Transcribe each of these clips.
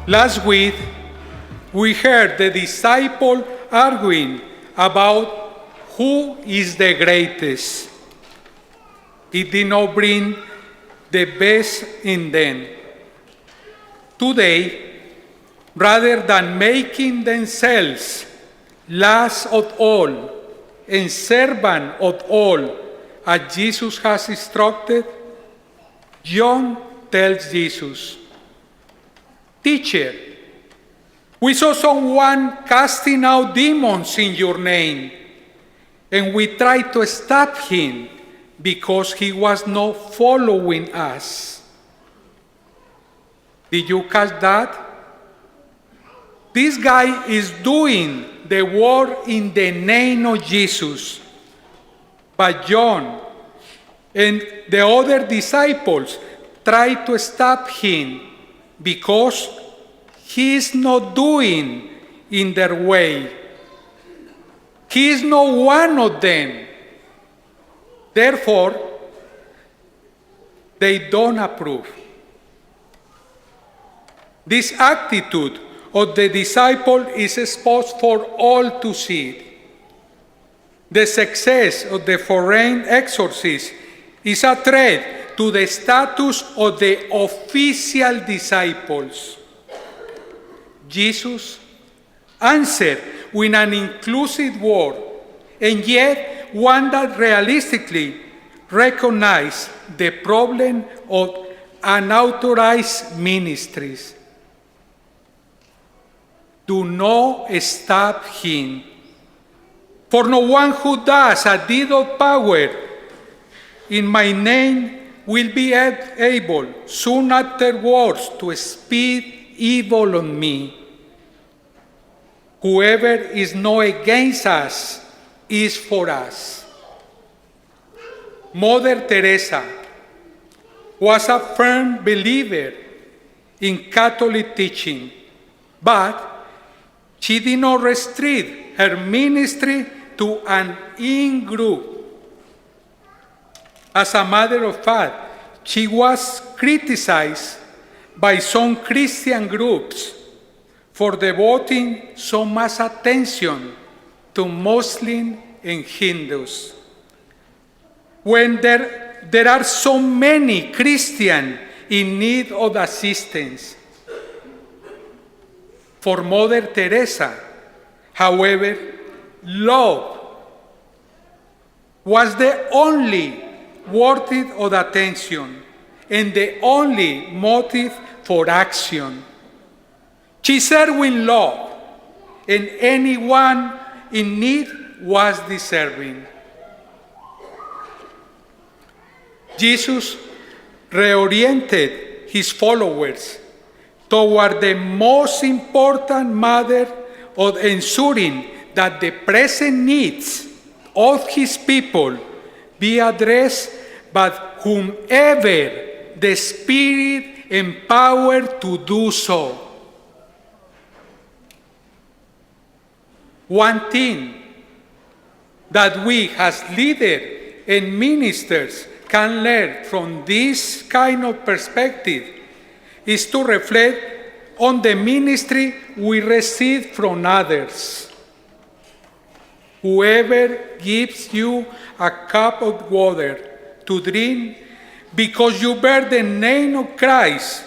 Last week, we heard the disciple arguing about who is the greatest. It did not bring the best in them. Today, rather than making themselves last of all and servant of all, as Jesus has instructed, John tells Jesus, "Teacher, we saw someone casting out demons in your name, and we tried to stop him because he was not following us." Did you catch that? This guy is doing the work in the name of Jesus. But John and the other disciples tried to stop him because he is not doing in their way. He is not one of them. Therefore, they don't approve. This attitude of the disciple is exposed for all to see. The success of the foreign exorcist is a threat to the status of the official disciples. Jesus answered with an inclusive word, and yet one that realistically recognizes the problem of unauthorized ministries. Do not stop him. For no one who does a deed of power in my name will be able soon afterwards to speak evil on me. Whoever is not against us is for us. Mother Teresa was a firm believer in Catholic teaching, but she did not restrict her ministry to an in-group. As a matter of fact, she was criticized by some Christian groups for devoting so much attention to Muslims and Hindus. When there are so many Christians in need of assistance. For Mother Teresa, however, love was the only worthy of attention and the only motive for action. She served with love, and anyone in need was deserving. Jesus reoriented his followers toward the most important matter of ensuring that the present needs of his people be addressed by whomever the Spirit empowered to do so. One thing that we as leaders and ministers can learn from this kind of perspective is to reflect on the ministry we receive from others. Whoever gives you a cup of water to drink because you bear the name of Christ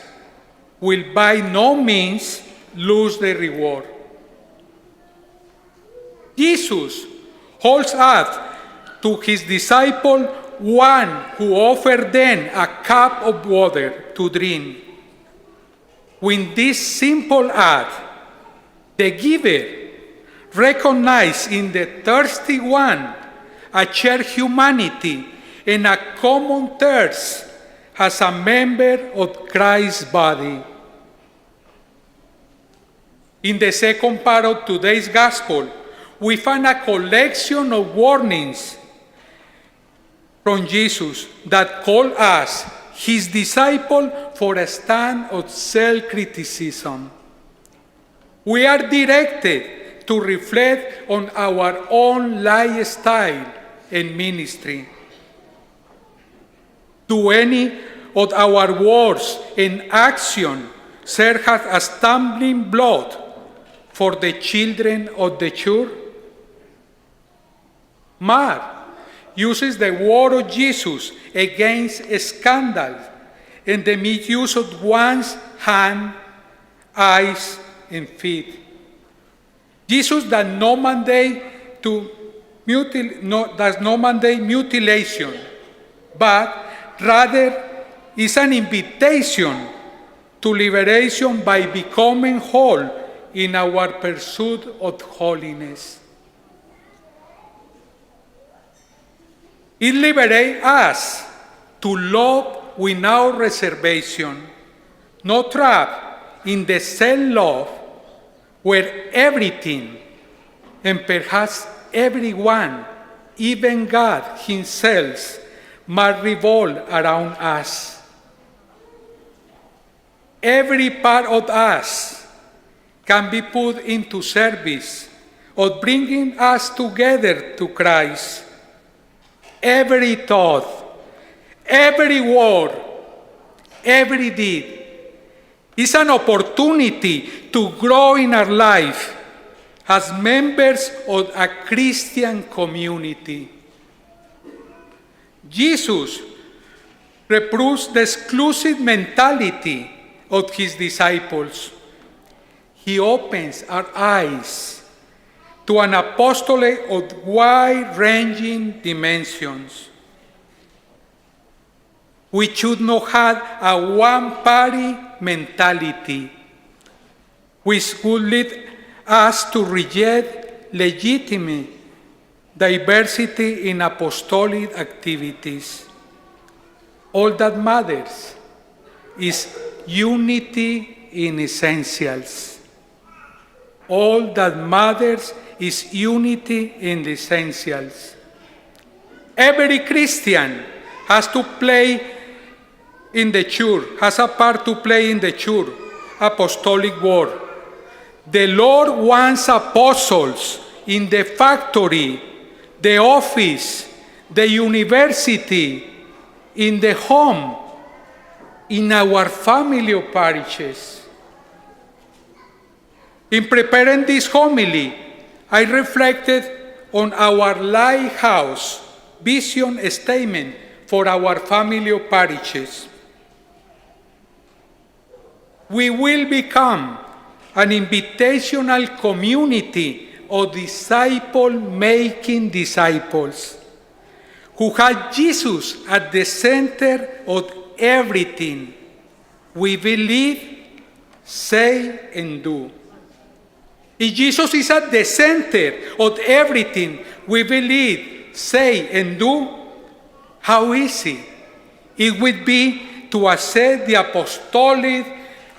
will by no means lose the reward. Jesus holds out to his disciple one who offered them a cup of water to drink. With this simple act, the giver recognized in the thirsty one a shared humanity and a common thirst as a member of Christ's body. In the second part of today's gospel, we find a collection of warnings from Jesus that call us, his disciple, for a stand of self-criticism. We are directed to reflect on our own lifestyle and ministry. Do any of our words and action serve as a stumbling block for the children of the church? Mark uses the word of Jesus against scandal and the misuse of one's hand, eyes, and feet. Jesus does not mandate mutilation, but rather is an invitation to liberation by becoming whole in our pursuit of holiness. It liberates us to love without reservation, not trapped in the self-love where everything and perhaps everyone, even God himself, must revolve around us. Every part of us can be put into service of bringing us together to Christ. Every thought, every word, every deed is an opportunity to grow in our life as members of a Christian community. Jesus reproves the exclusive mentality of his disciples. He opens our eyes to an apostolate of wide-ranging dimensions. We should not have a one-party mentality, which would lead us to reject legitimate diversity in apostolic activities. All that matters is unity in essentials. All that matters is unity in the essentials. Every Christian has to play in the church, has a part to play in the church, apostolic work. The Lord wants apostles in the factory, the office, the university, in the home, in our family of parishes. In preparing this homily, I reflected on our Lighthouse vision statement for our family of parishes. We will become an invitational community of disciple-making disciples who have Jesus at the center of everything we believe, say, and do. If Jesus is at the center of everything we believe, say, and do, how easy it would be to accept the apostolic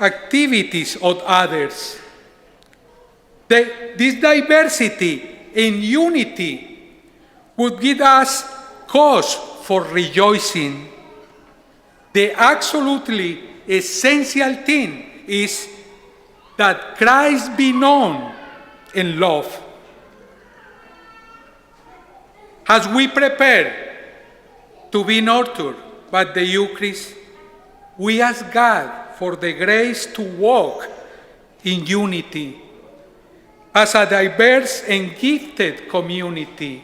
activities of others. This diversity and unity would give us cause for rejoicing. The absolutely essential thing is that Christ be known and loved. As we prepare to be nurtured by the Eucharist, we ask God for the grace to walk in unity as a diverse and gifted community,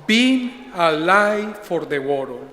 being a light for the world.